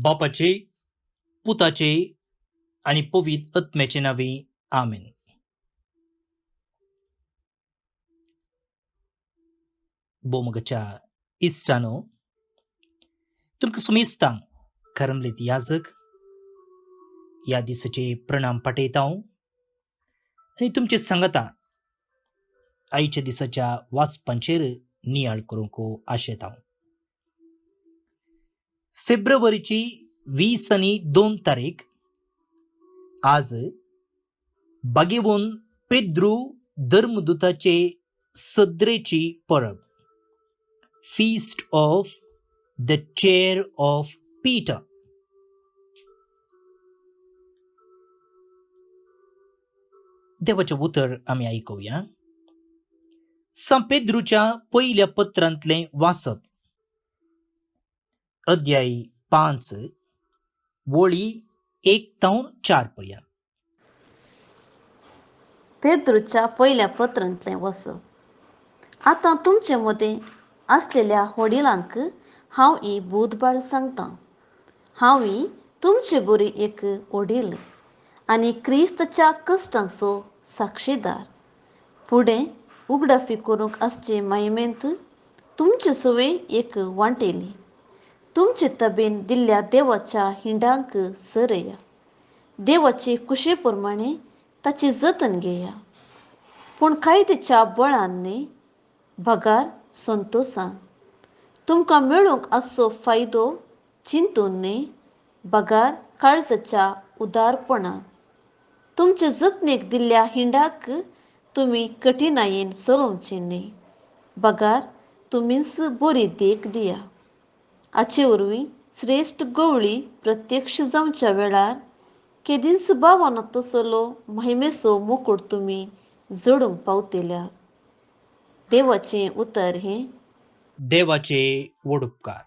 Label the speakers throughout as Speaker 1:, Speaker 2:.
Speaker 1: बापाचे, पुताचे आणि पवित्र आत्म्याचे नावे आमेन. बोमगच्या इष्टानो, तुमकां सुमेस्तां खरमलीत याजक या दिसाचे प्रणाम पाठयता आनी तुमचे सांगता आयच्या दिसाच्या वाचपांचेर नियाळ करूंक आशेता. फेब्रुवारीची 22 तारीख आज बागेवून पेद्रू धर्मदूताचे सदरेची परब, feast of the chair of Peter. देवाचे उतर आम्ही ऐकूया. सान पेद्रूच्या पहिल्या पत्रांतले वाचप, अध्याय 5 वळी 1 ते 4 पर्यंत.
Speaker 2: पेद्रूच्या पहिल्या पत्रांतलें वचप. आतां तुमचे मदें आसलेल्या वडिलांक हांव ही बुधबाळ सांगतां. हांव ही तुमची बरी एक वडील आनी क्रिस्ताच्या कश्टांचो साक्षीदार. फुडें उगडाफी करूंक आसचे महिमेंत तुमचे सुवें एक वांटेली. तुमचे तबेन दिल्ल्या देवाच्या हिंडांक सरया. देवाचे कुशे प्रमाणे ताची जतन घेया, पूण कायद्याच्या बळान न्ही, भगार संतोषान. तुमकां मेळूंक आसचो फायदो चिंतून न्ही, भगार काळजाच्या उदारपणान. तुमचे जतनेक दिल्ल्या हिंडाक तुमी कठिनायेन चलोवचे न्ही, भगार तुमीच बरी देख दिया. हाचे वरवीं श्रेश्ठ गवळी प्रत्यक्ष जावच्या वेळार केदीस भावानो तसलो महिमेचो मुकुट तुमी जडूंक पावतल्यात. देवाचें उतर हें.
Speaker 1: देवाचे व्हड उपकार.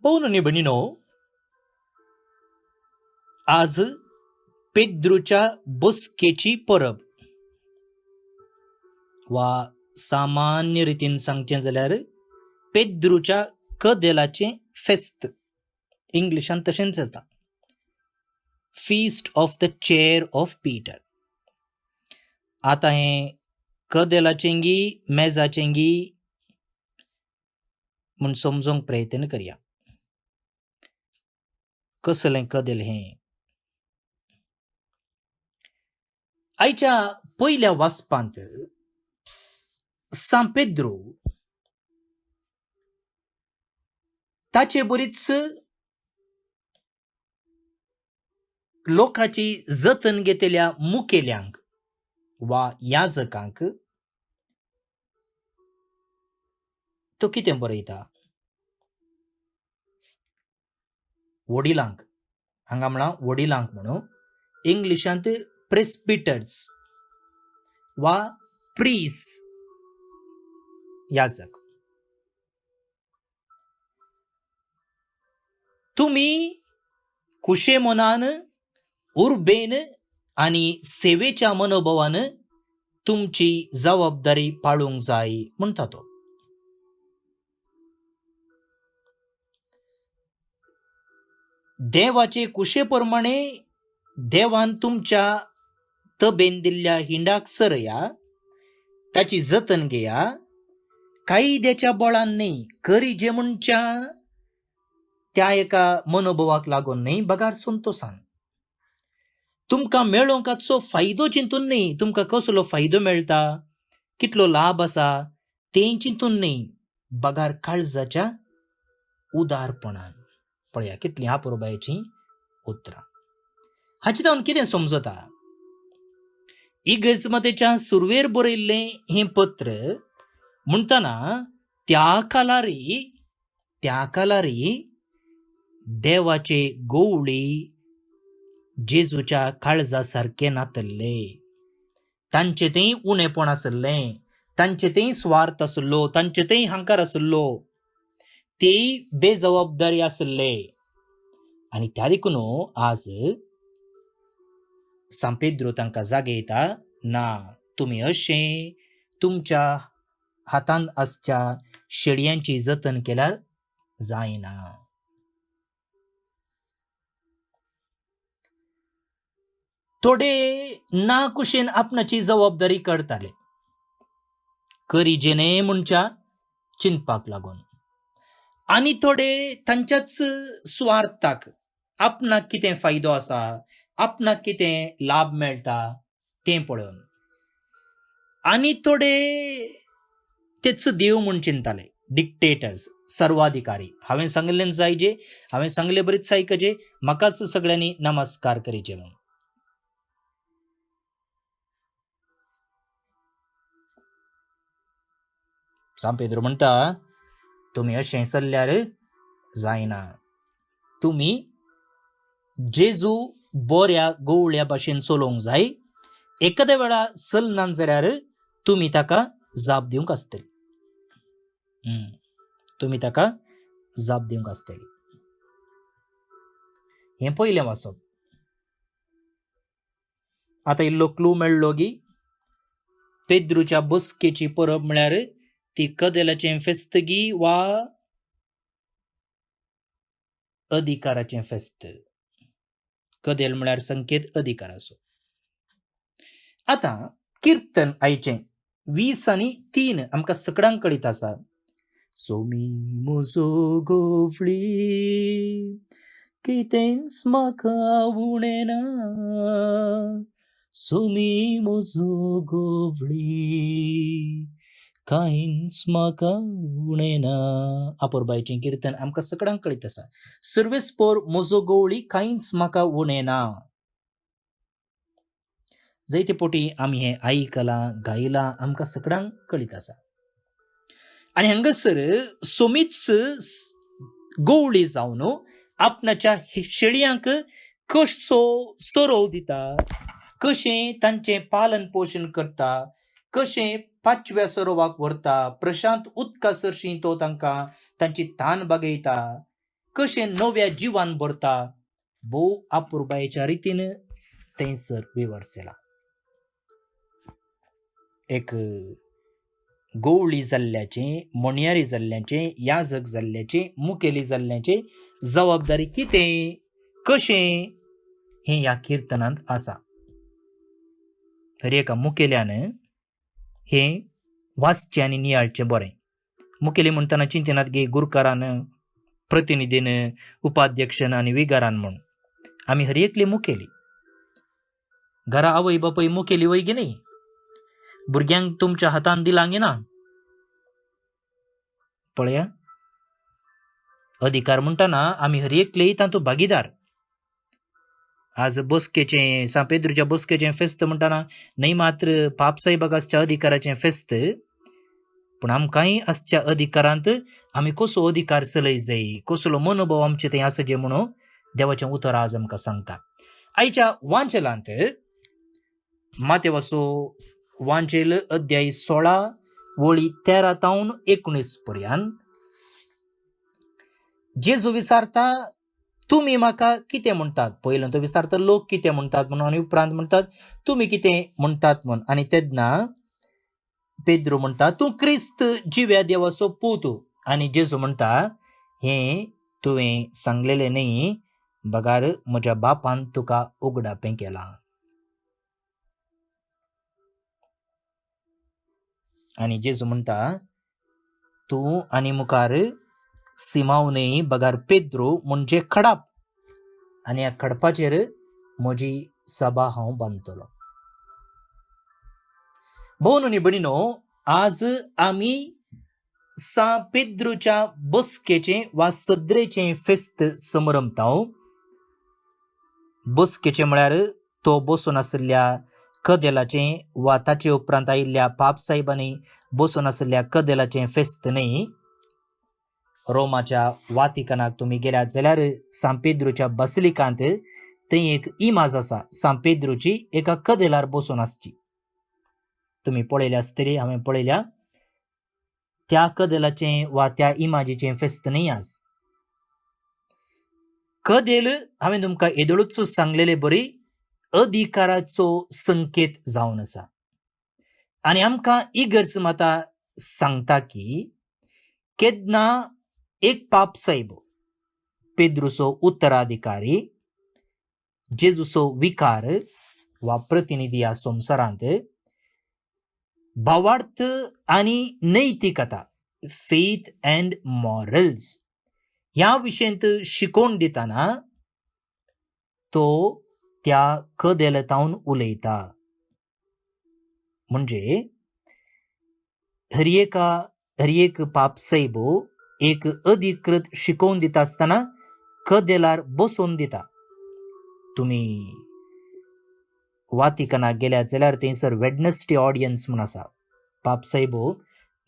Speaker 1: भाऊनो आणि भयणीनो, आज पेद्रूच्या बसकेची परब, वा सामान्य रितीन सांगचें जाल्यार पेद्रूच्या कदेलाचें फेस्त, इंग्लिशान तशेंच येता, feast of the chair of Peter. आतां हें कदेलाचें गी मेजाचें गी म्हूण समजूंक प्रयत्न करया. कसलें कदेल हें? आयच्या पयल्या वाचपांत सान पेद्रू ताचे बरीच लोकांची जतन घेतलेल्या मुखेल्यांक वा याजकांक तो कितें बरयता? वडिलांक, हांगा म्हणा वडिलांक म्हणून इंग्लिशांत प्रेस्बिटर्स वा प्रीस, याजक. तुम्ही कुशे मनान, उर्बेन आणि सेवेच्या मनोभावान तुमची जबाबदारी पाळूंक जाय म्हणटा तो. देवाचे कुशे प्रमाणे देवान तुमच्या तबेन दिल्ल्या हिंडाक सरया, ताची जतन घेया, कायद्याच्या बळान न्ही, खरी जे म्हणच्या त्या एका मनोभावाक लागून न्ही, भगार संतोषान. तुमकां मेळोंक आसचो फायदो चिंतून न्ही, तुमकां कसलो फायदो मेळटा, कितलो लाभ आसा तें चिंतून न्ही, भगार काळजाच्या उदारपणान. पळया कितलीं आपुरबायेचीं उतरां. हाचे जावन कितें समजता? इगर्जमतेच्या सुरवेर बरयल्लें हें पत्र म्हणटना त्या कालारी देवाचे गोवळी जेजूच्या काळजा सारके नातल्ले. तांचे तें उणेपण आसलें, तांचे तें स्वार्थ आसलो, तांचे तें हांकार आसलो, तेय बेजबाबदारी आसले. आणि त्या देखून आज सांपेद्रो तांकां जागे येता ना तुम्ही अशे तुमच्या हातान आसच्या शेडयांची जतन केल्यार जायना. थोडे ना कुशेन आपणाची जबाबदारी करताले करीजेने म्हणच्या चिंतपाक लागून, आणि थोडे तांच्याच स्वार्थाक आपणाक कितें फायदो आसा, आपणाक कितें लाभ मेळटा तें पळोवन, आणि थोडे तेच देव म्हूण चिंताले, डिक्टेटर्स, सर्वाधिकारी. हांवें सांगलें जायजे, हांवें सांगलें बरेच आयकजे, म्हाकाच सगळ्यांनी नमस्कार करीचे म्हणून. सांपेद्रो म्हणटा तुमी अशें चल्ल्यार जायना. तुमी जेजू बऱ्या गवळ्या भाशेन चलोवंक जाय. एखाद्या वेळा चलना जाल्यार तुमी ताका जाप दिवंक आसतली. तुमी ताका जाप दिवंक आसतली. हें पयलें वाचप. आतां इल्लो क्लू मेळ्ळो की पेद्रूच्या बसकेची परब म्हळ्यार ती कदेलाचें फेस्त गी वा अधिकाराचें फेस्त. कदेल म्हळ्यार संकेत अधिकाराचो. आतां किर्तन आयचें 20:3 आमकां सगळ्यांक कळीत आसा. सोमी म्हजो गोवळी कितेंच म्हाका उणेना, सोमी म्हजो गोवळी कांयच म्हाका उणेना. आपोरबायचें किर्तन आमकां सगळ्यांक कळीत आसा. सर्वेस्पोर म्हजो गोवळी कांयच म्हाका उणेना. जायते पोटी आमी हें आयकलां, गायलां, आमकां सगळ्यांक कळीत आसा. आणि हांगासर सोमीच गोवळी जावन आपणाच्या शेळयांक कसो सरोव दिता, कशें तांचें पालन पोशण करता, कशें 5व्या सरोवाक व्हरता, प्रशांत उदका सरशीं तो तांकां तांची तान बागयता, कशें नव्या जिवान भरता, भोव आपुरबायेच्या रितीन थंयसर वेव्हार जाला. एक गोवळी जाल्ल्याचें, मणयारी जाल्ल्याचें, याजक जाल्ल्याचें, मुखेली जाल्ल्याचें जबाबदारी कितें, कशें, हें ह्या किर्तनांत आसा. हर एका मुखेल्यान हें वाचचें आनी नियाळचें बरें. मुखेली म्हणटना चिंतनात गे गुरकारान, प्रतिनिधीन, उपाध्यक्षान आनी विगारान म्हूण आमी हर एकली मुखेली. घरा आवय बापूय मुखेली वय गे न्ही. भुरग्यांक तुमच्या हातान दिलां गे ना. पळया, अधिकार म्हणटना आमी हर एकले तातूंत भागीदार. आज बसकेचें, सांपेद्रूच्या बसकेचें फेस्त म्हणटना न्हय मात्र पापसाहेबाक आसच्या अधिकाराचें फेस्त, पूण आमकांय आसच्या अधिकारांत आमी कसो अधिकार चलय जाय, कसलो मनोभाव आमचे थंय आसचे म्हणून देवाचें उतर आज आमकां सांगता. आयच्या वांचलांत मातेवाचो वांचेल अध्याय 16 वळी 13 तावन 19 पर्यंत जेजू विचारता तुमी म्हाका कितें म्हणटात. पयलो तो विचारता लोक कितें म्हणटात म्हणून, आनी उपरांत म्हणटात तुमी कितें म्हणटात म्हणून. आनी तेन्ना पेद्रू म्हणटा तूं क्रिस्त जिव्या देवाचो पूत. आनी जेजू म्हणटा हें तुवें सांगलेलें न्ही, बगार म्हज्या बापान तुका उगडापें केलां. आनी जेजू म्हणटा तूं आनी मुखार सिमावनय बगार पेद्रू म्हणजे खडाप, आनी ह्या खडपाचेर म्हजी सभा हांव बांदतलो. भोवन आनी भयणीनो, आज आमी सांपेद्रूच्या बसकेचें वा सद्रेचें फेस्त समरमतांव. बसकेचें म्हळ्यार तो बसून आशिल्ल्या कदेलाचें वा ताचे उपरांत आयिल्ल्या पापसाहेबांनी बसून आशिल्ल्या कदेलाचें फेस्त न्ही. रोमाच्या वातिकनाक तुमी गेल्यात जाल्यार सांपेद्रूच्या बसिलिकांत थंय एक इमाज आसा सांपेद्रूची एका कदेलार बसून आसची. तुमी पळयल्या आसतली, हांवें पळयल्या. त्या कदेलाचें वा त्या इमाजीचें फेस्त न्ही आज. कदेल हांवें तुमकां येदोळूच सांगलेले बरी अधिकाराचो संकेत जावन आसा. आनी आमकां इगर्ज माता सांगता की केन्ना एक पापसाहेब पेद्रूचो उत्तराधिकारी जेजूचो विकार वा प्रतिनिधी ह्या संवसारांत भावार्थ आनी नैतिकता फेथ अँड मॉरल्स ह्या विशयंत शिकोवन दितना तो त्या कदेलतावन उलयता. म्हणजे हर एक पापसाहेब एक अधिकृत शिकोवन दिता आसतना कदेलार बसोवन दिता. तुमी वातिकनाक गेल्यात जाल्यार थंयसर वेडनसडे ऑडियन्स म्हूण आसा. पापसाहेब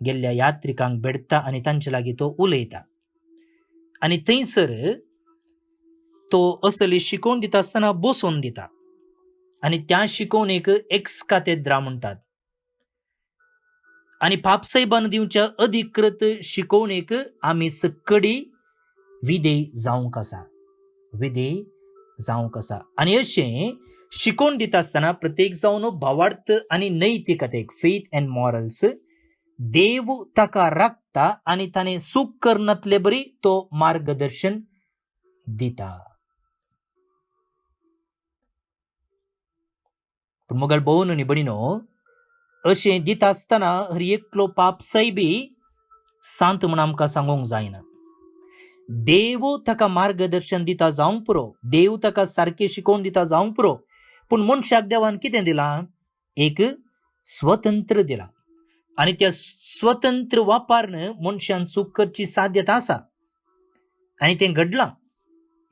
Speaker 1: गेल्ल्या यात्रिकांक भेटता आनी तांचे लागीं तो उलयता. आनी थंयसर तो असली शिकोवन दिता आसतना बसोवन दिता. आनी त्या शिकोवणेक एक्स काथेद्रा म्हणटात. आनी पापसाहेबान दिवच्या अधिकृत शिकोवणेक आमी सक्कडी विधेय जावंक आसा. आनी अशें शिकोवन दिता आसतना प्रत्येक जावन भावार्थ आनी नैतिकतेक फेथ अँड मॉरल्स देव ताका राखता आनी ताणें सूख करनातले बरी तो मार्गदर्शन दिता. पूण मोगाळ भोवन आनी भयणीनो, अशें दिता आसतना हर एकलो पापसाहेबी सांत म्हूण आमकां सांगूंक जायना. देव ताका मार्गदर्शन दिता जावंक पुरो, देव ताका सारकें शिकोवन दिता जावंक पुरो, पूण मनशाक देवान कितें दिलां? एक स्वतंत्र दिला. आनी त्या स्वतंत्र वापारन मनशान सूख करची साध्यता आसा. आनी तें घडलां.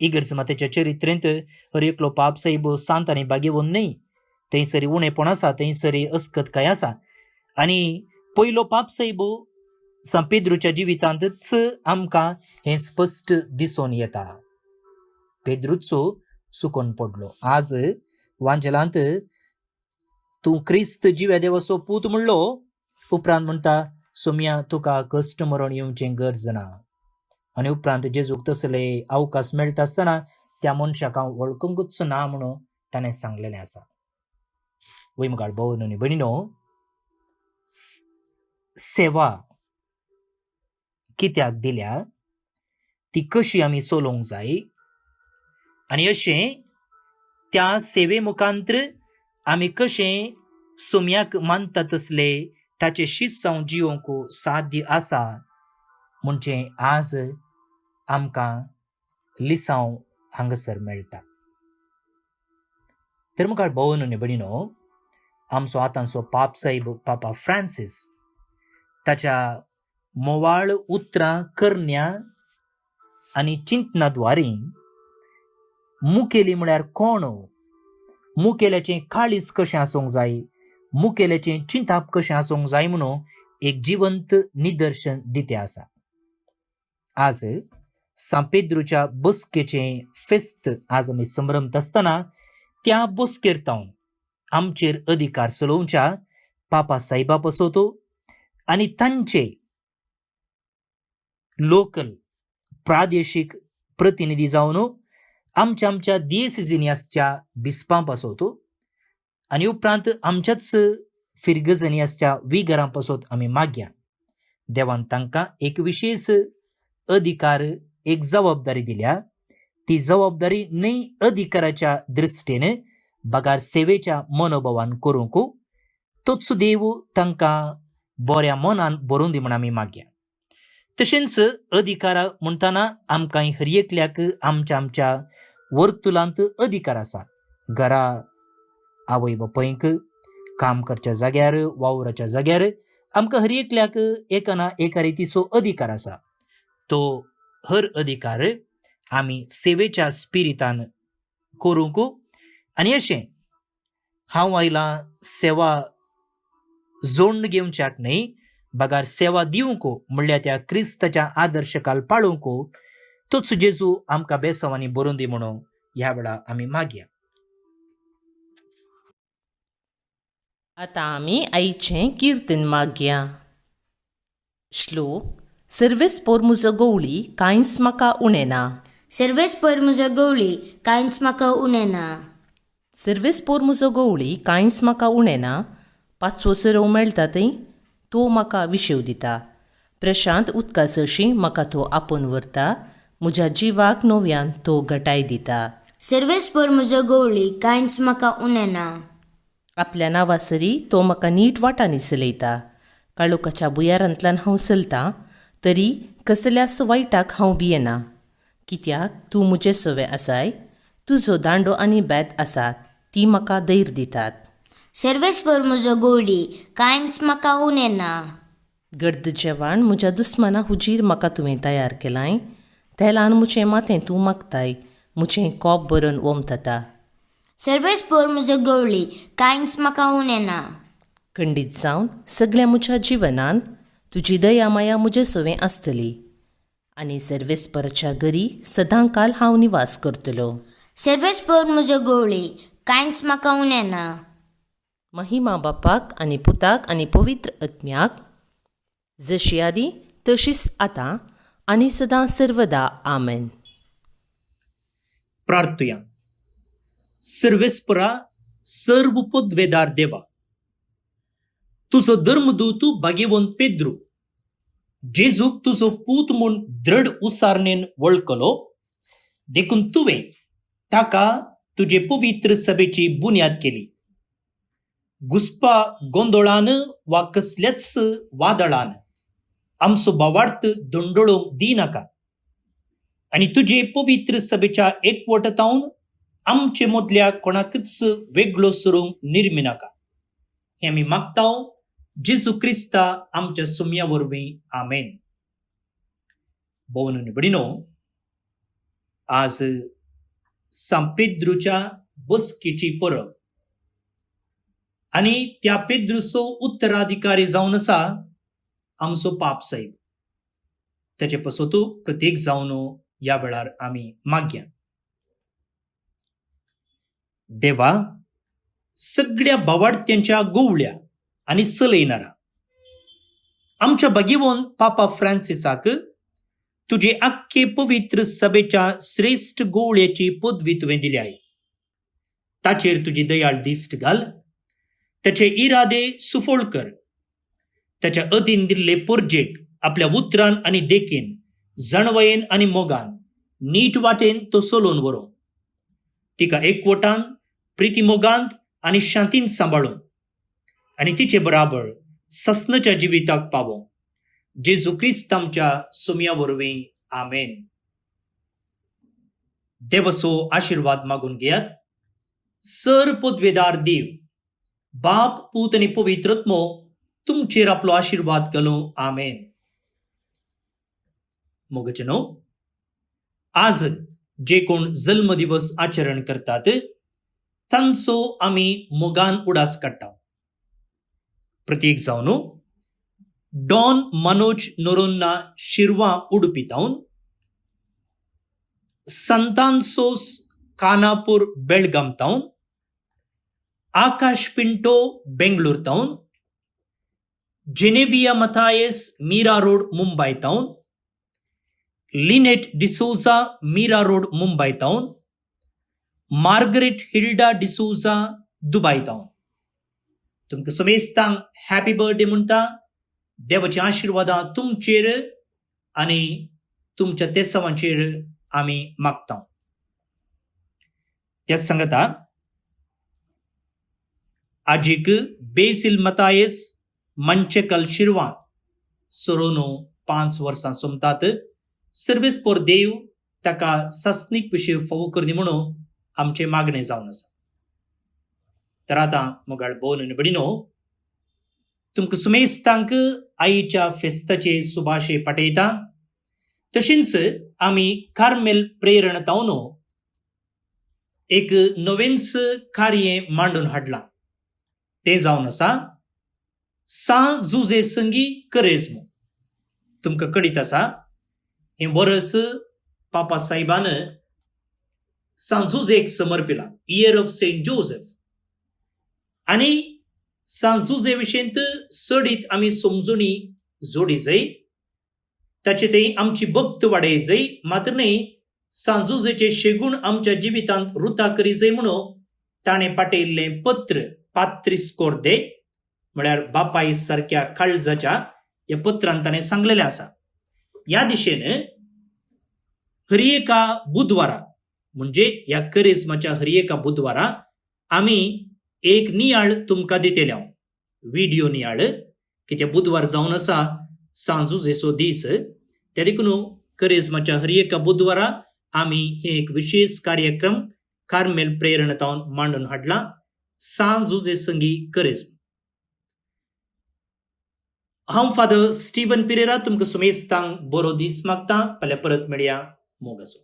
Speaker 1: इगर्ज मातेच्या चरित्रेंत हर एकलो पापसाहेब सांत आनी भाग्यवन न्हय. थंयसरी उणेपण आसा, थंयसरी अस्कतकाय आसा. आनी पयलो पापसाहेब सांत पेद्रूच्या जिवितांतच आमकां हें स्पश्ट दिसून येता. पेद्रूच सुकोवन पडलो. आज वांजेलांत तूं क्रिस्त जिव्या देवाचो पूत म्हणलो उपरांत म्हणटा सोम्या तुका कश्ट मरण येवचें गरज ना. आनी उपरांत जेजूक तसले अवकाश मेळटा आसतना त्या मनशाक हांव वळखूंकच ना म्हणून ताणें सांगलेलें आसा. वय मुखार भोवन आनी भयणीनो, सेवा कित्याक दिल्या ती कशी आमी चलोवंक जाय आनी अशें त्या सेवे मुखांत्र आमी कशें सोम्याक मानता तसले ताचे शीस जावन जिवंक साध्य आसा म्हणजे आज आमकां लिसांव हांगासर मेळटा. तर मुखार भोवन आनी भयणीनो, आमचो आतांचो पापसाहेब पापा फ्रांसीस ताच्या मोवाळ उतरां करण्या आनी चिंतनाद्वारे मुखेली म्हळ्यार कोण, मुखेल्याचें काळीज कशें आसूंक जाय, मुखेल्याचें चिंताप कशें आसूंक जाय म्हणून एक जिवंत निदर्शन दितें आसा. आज सांत पेद्रूच्या बसकेचें फेस्त आज आमी संभ्रमत आसतना त्या बसकेर तावन आमचेर अधिकार चलोवच्या पापा सायबा पसोतो आनी तांचे लोकल प्रादेशीक प्रतिनिधी जावन आमच्या दिएसिजिनियासच्या बिस्पां पासोतो आनी उपरांत आमच्याच फिरगजनियासच्या विगरां पासोत आमी मागया. देवान तांकां एक विशेष अधिकार, एक जबाबदारी दिल्या. ती जबाबदारी न्हय अधिकाराच्या दृश्टीन बगार सेवेच्या मनोभावान करूंक तोच देव तांकां बऱ्या मनान भरून दी म्हूण आमी मागया. तशेंच अधिकार म्हणटना आमकां हर एकल्याक आमच्या वर्तुलांत अधिकार आसा. घरा आवय बापायक, काम करच्या जाग्यार, वावराच्या जाग्यार आमकां हर एकल्याक एका ना एका रितीचो अधिकार आसा. तो हर अधिकार आमी सेवेच्या स्पिरितान करूंक आनी अशें हांव आयलां सेवा जोडून घेवच्याक न्हय, बगार सेवा दिवंक म्हणल्यार त्या क्रिस्ताच्या आदर्शकाल पाळूंक तोच जेजू आमकां बेसांवांनी बरोवन दी म्हणून ह्या वेळा आमी मागया.
Speaker 3: आतां आमी आयचें किर्तन मागया. श्लोक सर्वेस पोर मुजो गवळी कांयच म्हाका उणें ना.
Speaker 4: Serves por muzo gowli, kains maka unena.
Speaker 3: Sarves पोर म्हजो गवळी कांयच म्हाका उणेना. 5 सरव मेळटा थंय तो म्हाका विशेव दिता. प्रशांत उदका सरशी म्हाका तो आपोवन व्हरता. म्हज्या जिवाक नव्यान तो घटाय दिता.
Speaker 4: Serves por muzo gowli, kains maka unena.
Speaker 3: आपल्या नांवासरी तो म्हाका नीट वाटांनी चलयता. काळोखाच्या बुयारांतल्यान हांव चलतां तरी कसल्याच वायटाक हांव भियेना. कित्याक तूं म्हजे सवे आसाय. तुजो दांडो आनी बेत आसात ती म्हाका धैर्य दितात.
Speaker 4: Serves por muzo gowli, kains maka unena.
Speaker 3: गर्द जेवण म्हज्या दुस्माना हुजीर म्हाका तुवें तयार केलाय. तेलान म्हजें माथें तूं मागताय. म्हजें कोप बरोवन ओमतता.
Speaker 4: Serves por muzo gowli, kains maka unena.
Speaker 3: खंडीत जावन सगळ्या म्हज्या जिवनांत तुजी दया माया म्हजे सवें आसतली. आनी सर्वेस्पराच्या घरी सदांकाल हांव निवास करतलो.
Speaker 4: Serves por muzo gowli, kains maka unena.
Speaker 3: महिमा बापाक आनी पुताक आनी पवित्र आत्म्याक जशी आदी तशीच आतां आनी सदां सर्वदा आमेन.
Speaker 1: प्रार्थया. सर्वेस्परा सर्व पदवेदार देवा, तुजो धर्मदूत भाग्यवंत पेद्रू जेजूक तुजो पूत म्हूण दृढ उसारणेन वळखलो देखून तुवें ताका तुजे पवित्र सभेची बुन्याद केली. घुस्पा गोंदळान वा कसल्याच वादळान आमचो भावार्थ धोंडोळोवंक दिनाका आनी तुजे पवित्र सभेच्या एकवटतावन आमचे मदल्या कोणाकच वेगळो सरूंक निर्मिनाका. हें आमी मागतांव जेजू क्रिस्ता आमच्या सुमया वरवीं. आमेन. भोवन आनी भयणीनो, आज सांत पेद्रूच्या बसकेची परब आनी त्या पेद्रूचो उत्तराधिकारी जावन आसा आमचो पाप साहेब. ताचे पासत प्रत्येक जावन ह्या वेळार आमी मागया. देवा, सगळ्या भावार्थ्यांच्या गोवळ्या आनी चलयणारा आमच्या भाग्यवंत पापा फ्रांसिसाक तुजे आख्खे पवित्र सभेच्या श्रेष्ठ गोवळ्याची पदवी तुवें दिल्याय. ताचेर तुजी दयाळ दिश्ट घाल. ताचे इरादे सुफोळ कर. ताच्या अधीन दिल्ले पोरजेक आपल्या उतरान आनी देखीन, जणवयेन आनी मोगान नीट वाटेन तो चलोवन व्हरो. तिका एकवटान, प्रिती मोगांत आनी शांतीन सांबाळून आनी तिचे बराबर ससनाच्या जिविताक पावो. जेजू क्रिस्त आमच्या सुमया वरवीं. आमेन. देवाचो आशीर्वाद मागून घेयात. सर पदवेदार देव, बाप, पूत आनी पवित्र आत्मो तुमचेर आपलो आशीर्वाद घालूं. आमेन. मोगजनो, आज जे कोण जल्म दिवस आचरण करतात तांचो आमी मोगान उडास काडटा. प्रत्येक जावन डॉन मनोज नोरोन्ना शिरवा उडुपीतावन, संतांसोस खानापूर बेळगाम तावन, आकाश पिंटो बेंगळूर तावन, जेनेविया मथायस मीरा रोड मुंबई तावन, लिनेट डिसोजा मीरा रोड मुंबई तावन, मार्गरेट हिल्डा डिसोजा दुबय तावन तुमकां समेस्तांक हॅपी बर्थडे म्हणटा. देवाची आशीर्वादां तुमचेर आनी तुमच्या तेसावांचेर आमी मागता. त्याच सांगता आजीक बेसिल मतायस मंचेकल शिरवा सोरोनो 5 वर्सां सोमतात. सर्वेस पोर देव ताका सस्नीक पिशे फावो करनी म्हणून आमचे मागणे जावन आसा. तर आतां मोगाळ भोवन आनी भयणीनो, तुमकां सुमेस्तांक आईच्या फेस्ताचे सुभाशे पाठयता. तशेंच आमी कार्मेल प्रेरणतावन एक नवेन्स कार्य मांडून हाडलां. तें जावन आसा सान जुजे संगी करेज्म. तुमकां कळीत आसा हें वर्स पापा साहेबान सान जुजेक समर्पिलां, इयर ऑफ सेंट जोसेफ. आनी सान जुजे विशयंत चडीत आमी समजुणी जोडी जाय. ताचे थंय आमची भक्त वाडय जाय. मात्र न्ही, सांजुजेचे शेगूण आमच्या जिवितांत रुता करीजे म्हणून ताणें पाठयल्लें पत्र पात्रीस कोर्दे म्हळ्यार बापाय सारक्या काळजाच्या ह्या पत्रांत ताणें सांगलेलें आसा. ह्या दिशेन हरिएका बुधवारा म्हणजे ह्या करिस्माच्या हरिएका बुधवारा आमी एक नियाळ तुमकां दितेले हांव व्हिडिओ नियाळ कित्याक बुधवार जावन आसा सांजुजेचो दीस. त्या देखून करिस्माच्या हरिएका बुधवारा आमी हे एक विशेष कार्यक्रम कार्मेल प्रेरणतावन मांडून हाडला सांजुजे संगी करिस्म. हांव फादर स्टीवन पिरेरा तुमकां सुमेस्तांक बरो दीस मागता. फाल्यां परत मेळया. मोगाचो.